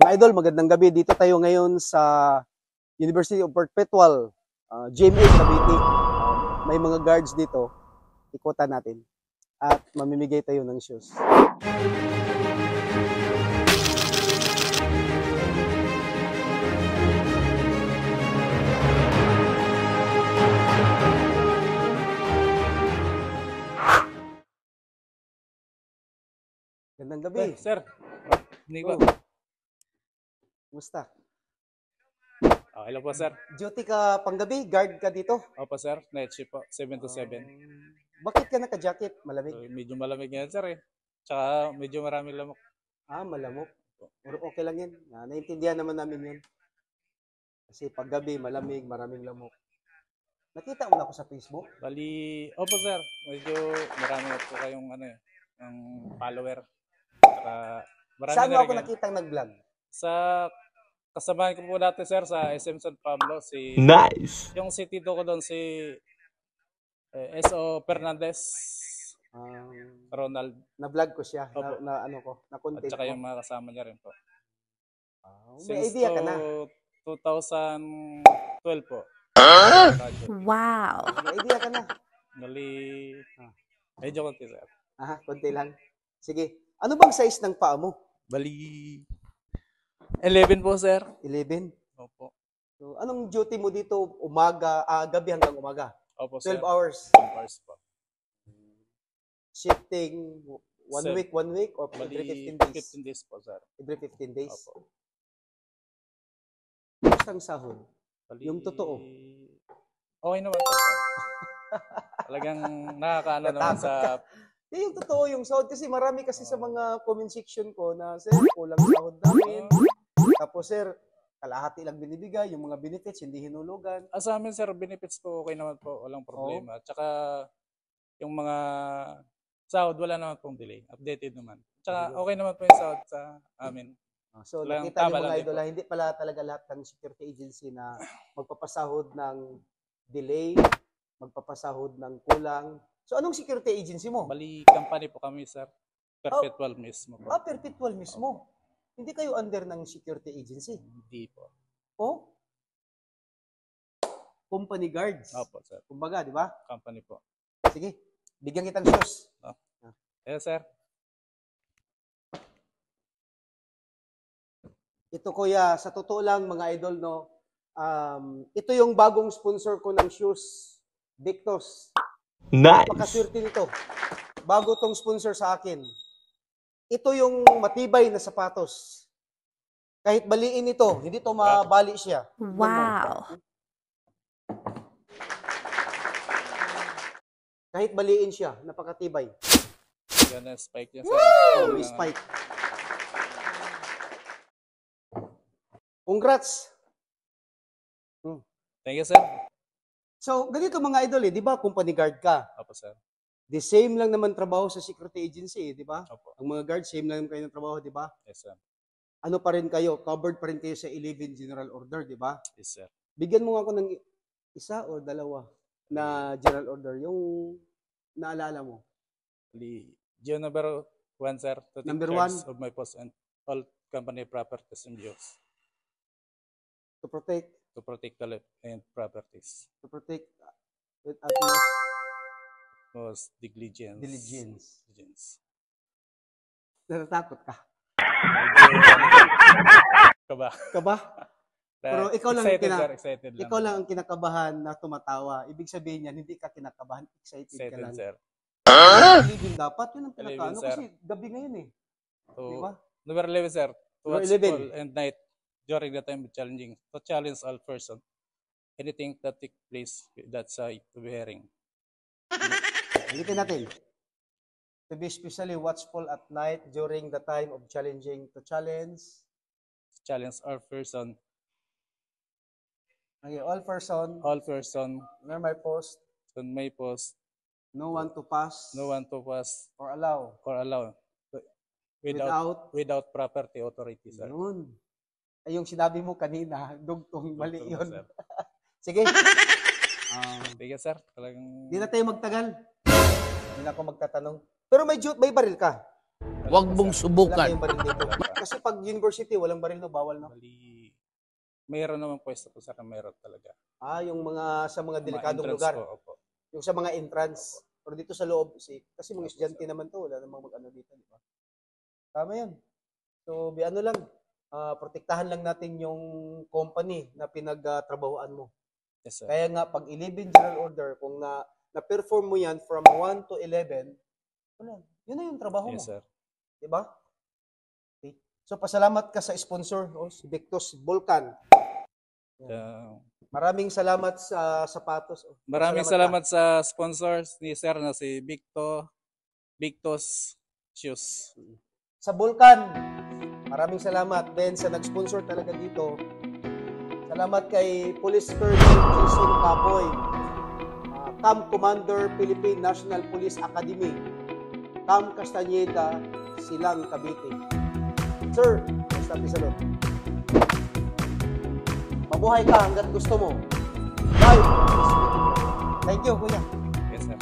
Mga idol, magandang gabi. Dito tayo ngayon sa University of Perpetual, GMA Cavite. May mga guards dito. Ikutan natin. At mamimigay tayo ng shoes. Gandang gabi. Sir, hindi ba? Kumusta? Okay lang po, sir. Duty ka panggabi? Guard ka dito? Opo, sir. Night shift po. 7 to 7. Bakit ka naka-jacket? Malamig? So, medyo malamig ngayon, sir eh. Tsaka medyo maraming lamok. Malamok. Pero okay lang yan. Naintindihan naman namin yun. Kasi paggabi, malamig, maraming lamok. Nakita mo na ako sa Facebook? Bali, opo, sir. Medyo marami na po kayong ang follower. Tsaka Saan mo na ako rin nakitang nag-vlog? Sa kasamahan ko po dati, sir, sa SM San Pablo. Nice! Yung si Tito ko doon, si S.O. Fernandez. Ronald. Na-vlog ko siya. Opo. Na-content At saka ko. yung mga kasama niya rin po. May idea ka na? 2012 po. Wow. May idea ka na? Mali. Medyo konti, sir. Konti lang. Sige. Ano bang size ng paa mo? Bali. 11 po, sir. 11? Opo. So, anong duty mo dito? Umaga, gabi hanggang umaga? Opo, 12 sir. hours? 12 hours po. Shifting one Sir, week or Bali, every 15 days? 15 days po, sir. Every 15 days? Opo. Gusto ang sahod? Bali, Yung totoo? Okay naman po, sir. Talagang nakakaano naman sa... Yung totoo yung sahod. Kasi marami kasi sa mga comment section ko na, sir, kulang sahod namin. Tapos, sir, kalahati lang binibigay. Yung mga benefits, hindi hinulugan. Sa amin, sir, benefits po, okay naman po. Walang problema. Tsaka, yung mga sahod, wala naman pong delay. Updated naman. Tsaka, okay naman po yung sahod sa amin. So, Walang nakita niyo tama mga lang idol, din hindi pala talaga lahat ng security agency na magpapasahod ng delay, magpapasahod ng kulang. So, anong security agency mo? Bali, company po kami, sir. Perpetual mismo po. Perpetual mismo. Hindi kayo under ng security agency? Hindi po. O? Company guards. Opo, sir. Kumbaga, di ba? Company po. Sige, bigyan kitang shoes. Yes, sir. Ito kuya, sa totoo lang mga idol, no, ito yung bagong sponsor ko ng shoes, Victos. Nice! Napakaswerte nito. Bago tong sponsor sa akin. Ito yung matibay na sapatos. Kahit baliin ito, hindi to mabali siya. Wow. Kahit baliin siya, napakatibay. Yan ang spike niya, sir. May spike. Congrats! Thank you, sir. So, ganito mga idol di ba, company guard ka. Opo, sir. The same lang naman trabaho sa security agency, di ba? Opo. Ang mga guard, same lang kayo ng trabaho, di ba? Yes, sir. Ano pa rin kayo, covered pa rin kayo sa 11 General Order, di ba? Yes, sir. Bigyan mo nga ako ng isa o dalawa na General Order, yung naalala mo. Bali, Geo number 1, sir. To take Number charge 1? of my post and all company properties and dues. To protect To protect the life and properties. with utmost Most diligence. diligence. Natatakot ka? Kaba. Ka ba? Pero ikaw lang excited, sir. Excited lang. ikaw lang ang kinakabahan na tumatawa. Ibig sabihin niyan, hindi ka kinakabahan, excited ka Excited, lang. sir. Living dapat, yun ang pinakaano. Sir. Kasi gabi ngayon So, Di ba? number 11, sir. Number Towards 11. call and night during the time of challenging. To challenge all person. Anything that take place that side to be hearing. Ulitin natin. To be especially watchful at night during the time of challenging. To challenge. Challenge all person. Okay, all person. All person Near my post. on my post. No one to pass. No one to pass Or allow. or allow. Without property authority, sir. Yun. Ay, yung sinabi mo kanina, dugtong mali Dugtong, yun. sir. Sige. Sige, sir. Talagang... Hindi na tayo magtagal. Hindi na ako magtatanong. Pero may baril ka. Huwag mong Wala subukan. kayong baril dito. Kasi pag university, walang baril no, bawal no. Bali, mayroon naman pwesto po sir na mayroon talaga. Yung mga sa mga Mga delikadong entrance lugar, po, opo. yung sa mga entrance, pero dito sa loob kasi mga estudyante naman to, wala namang mag-ano dito, di ba? Tama 'yan. So, ano lang, protektahan lang natin yung company na pinagtrabahuan mo. Yes sir. Kaya nga pag 11 general order, kung na-perform mo 'yan from 1 to 11, wala. Yun na yung trabaho mo, Yes sir. di ba? Okay. So, pasalamat ka sa sponsor, si Victus Vulcan. Maraming salamat sa sapatos. Maraming Pasalamat salamat sa sponsors ni sir na si Victos Shoes. sa Vulcan. Maraming salamat din sa nag-sponsor talaga dito. Salamat kay Police Colonel Jason Capoy, Camp Commander Philippine National Police Academy, Camp Castañeda, Silang, Cavite. Sir, basta pisalot. Mabuhay ka hanggat gusto mo. Bye. Thank you, kuya. Yes sir.